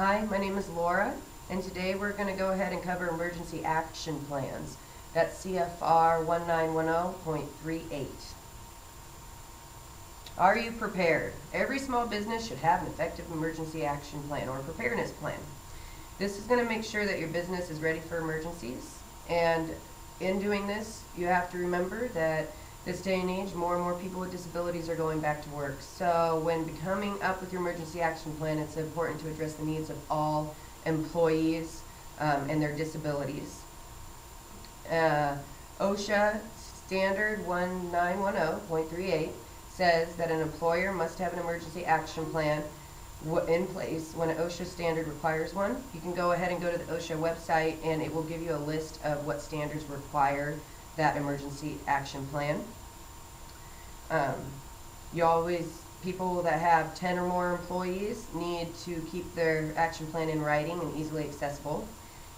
Hi, my name is Laura, and today we're going to go ahead and cover emergency action plans. That's CFR 1910.38. Are you prepared? Every small business should have an effective emergency action plan or preparedness plan. This is going to make sure that your business is ready for emergencies, and in doing this, you have to remember that this day and age, more and more people with disabilities are going back to work. So when coming up with your emergency action plan, it's important to address the needs of all employees and their disabilities. OSHA Standard 1910.38 says that an employer must have an emergency action plan in place when an OSHA standard requires one. You can go ahead and go to the OSHA website and it will give you a list of what standards require that emergency action plan. People that have 10 or more employees need to keep their action plan in writing and easily accessible.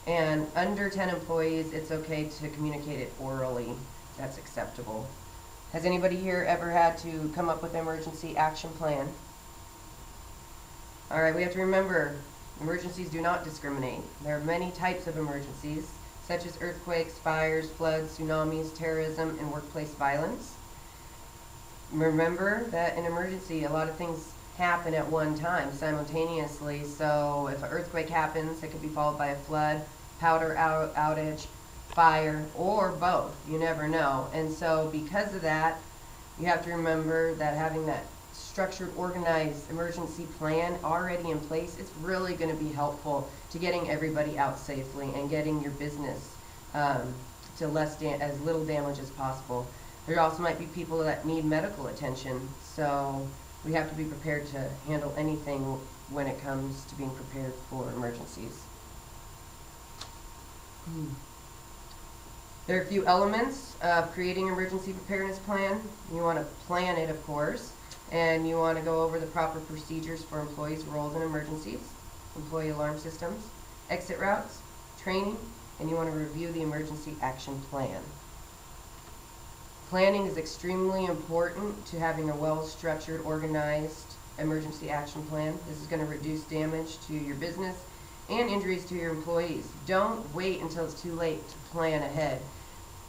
And under 10 employees, it's okay to communicate it orally. That's acceptable. Has anybody here ever had to come up with an emergency action plan? All right, we have to remember, emergencies do not discriminate. There are many types of emergencies, such as earthquakes, fires, floods, tsunamis, terrorism, and workplace violence. Remember that in emergency, a lot of things happen at one time simultaneously. So if an earthquake happens, it could be followed by a flood, power outage, fire, or both. You never know. And so because of that, you have to remember that having that structured, organized emergency plan already in place, it's really going to be helpful to getting everybody out safely and getting your business to as little damage as possible. There also might be people that need medical attention, so we have to be prepared to handle anything when it comes to being prepared for emergencies. There are a few elements of creating an emergency preparedness plan. You want to plan it, of course, and you want to go over the proper procedures for employees' roles in emergencies, employee alarm systems, exit routes, training, and you want to review the emergency action plan. Planning is extremely important to having a well-structured, organized emergency action plan. This is going to reduce damage to your business and injuries to your employees. Don't wait until it's too late to plan ahead.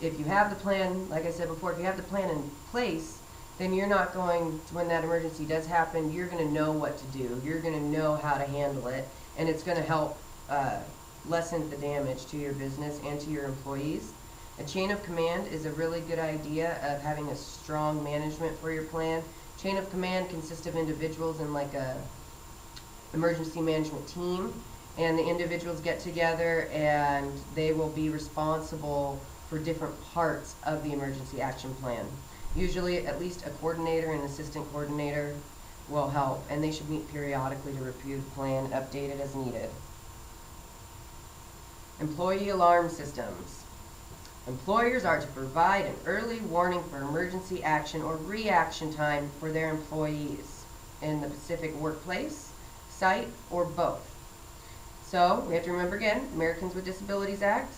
If you have the plan, like I said before, if you have the plan in place, then you're not going to, when that emergency does happen, you're going to know what to do. You're going to know how to handle it, and it's going to help lessen the damage to your business and to your employees. A chain of command is a really good idea of having a strong management for your plan. Chain of command consists of individuals in like a emergency management team, and the individuals get together and they will be responsible for different parts of the emergency action plan. Usually at least a coordinator and assistant coordinator will help, and they should meet periodically to review the plan, update it as needed. Employee alarm systems. Employers are to provide an early warning for emergency action or reaction time for their employees in the specific workplace, site, or both. So we have to remember again, Americans with Disabilities Act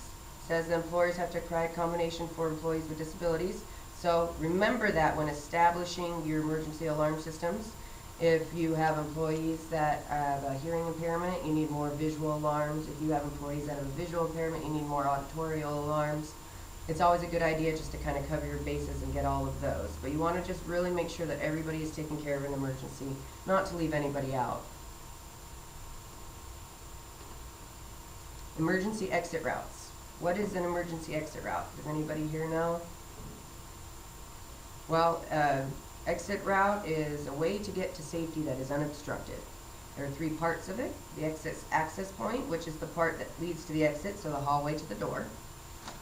says that employers have to provide accommodation for employees with disabilities. So remember that when establishing your emergency alarm systems. If you have employees that have a hearing impairment, you need more visual alarms. If you have employees that have a visual impairment, you need more auditorial alarms. It's always a good idea just to kind of cover your bases and get all of those. But you want to just really make sure that everybody is taken care of in an emergency, not to leave anybody out. Emergency exit routes. What is an emergency exit route? Does anybody here know? Well, exit route is a way to get to safety that is unobstructed. There are three parts of it. The exit access point, which is the part that leads to the exit, so the hallway to the door.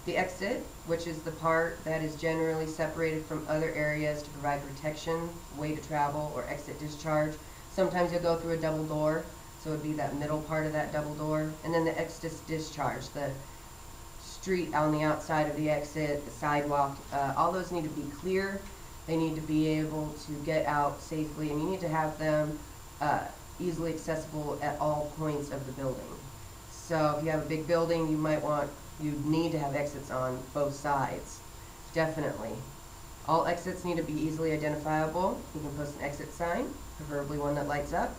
The exit, which is the part that is generally separated from other areas to provide protection, way to travel, or exit discharge. Sometimes you'll go through a double door, so it would be that middle part of that double door. And then the exit discharge, the street on the outside of the exit, the sidewalk, all those need to be clear. They need to be able to get out safely, and you need to have them easily accessible at all points of the building. So if you have a big building, you need to have exits on both sides, definitely. All exits need to be easily identifiable. You can post an exit sign, preferably one that lights up.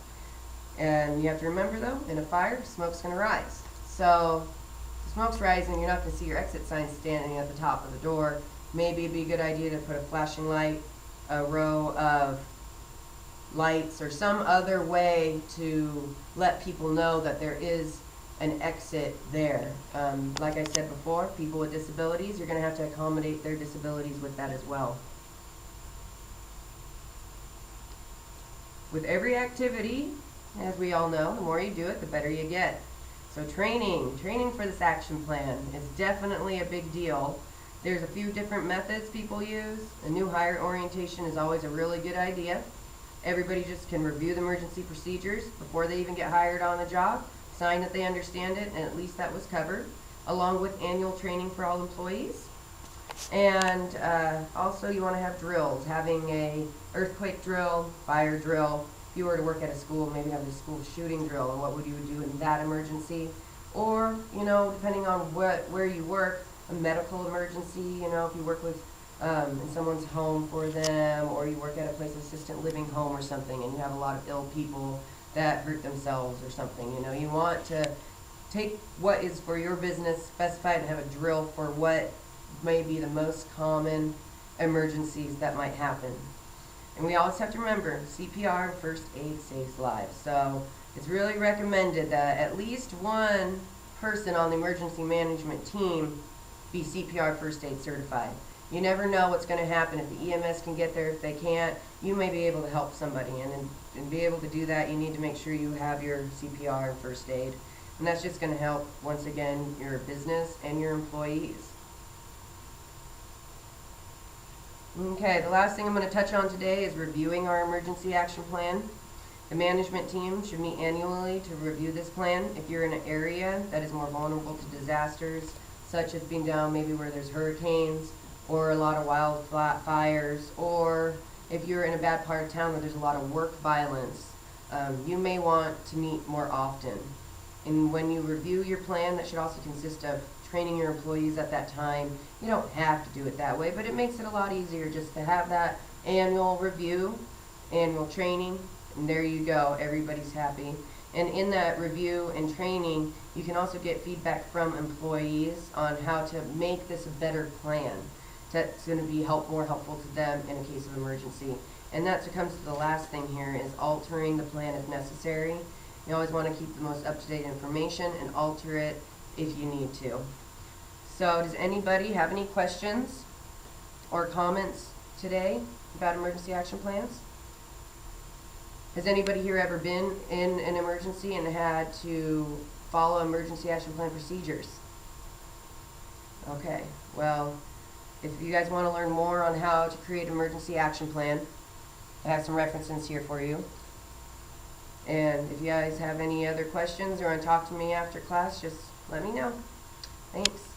And you have to remember though, in a fire, smoke's gonna rise. So, if smoke's rising, you're not gonna see your exit sign standing at the top of the door. Maybe it'd be a good idea to put a flashing light, a row of lights, or some other way to let people know that there is an exit there. Like I said before, people with disabilities, you're going to have to accommodate their disabilities with that as well. With every activity, as we all know, the more you do it, the better you get. So training for this action plan is definitely a big deal. There's a few different methods people use. A new hire orientation is always a really good idea. Everybody just can review the emergency procedures before they even get hired on the job, sign that they understand it, and at least that was covered, along with annual training for all employees. And also you want to have drills, having a earthquake drill, fire drill. If you were to work at a school, maybe have a school shooting drill, and what would you do in that emergency? Or, depending on where you work, a medical emergency, if you work with in someone's home for them, or you work at a place of assisted living home or something, and you have a lot of ill people that hurt themselves or something, you want to take what is for your business, specify it, and have a drill for what may be the most common emergencies that might happen. And we always have to remember, CPR and first aid saves lives. So it's really recommended that at least one person on the emergency management team be CPR first aid certified. You never know what's going to happen. If the EMS can get there, if they can't, you may be able to help somebody. And be able to do that, you need to make sure you have your CPR and first aid. And that's just going to help, once again, your business and your employees. Okay, the last thing I'm going to touch on today is reviewing our emergency action plan. The management team should meet annually to review this plan. If you're in an area that is more vulnerable to disasters, such as being down maybe where there's hurricanes, or a lot of wildfires, or if you're in a bad part of town where there's a lot of work violence, you may want to meet more often. And when you review your plan, that should also consist of training your employees at that time. You don't have to do it that way, but it makes it a lot easier just to have that annual review, annual training, and there you go, everybody's happy. And in that review and training, you can also get feedback from employees on how to make this a better plan that's going to be more helpful to them in a case of emergency. And that's what comes to the last thing here, is altering the plan if necessary. You always want to keep the most up-to-date information and alter it if you need to. So does anybody have any questions or comments today about emergency action plans? Has anybody here ever been in an emergency and had to follow emergency action plan procedures? Okay, well, if you guys want to learn more on how to create an emergency action plan, I have some references here for you. And if you guys have any other questions or want to talk to me after class, just let me know. Thanks.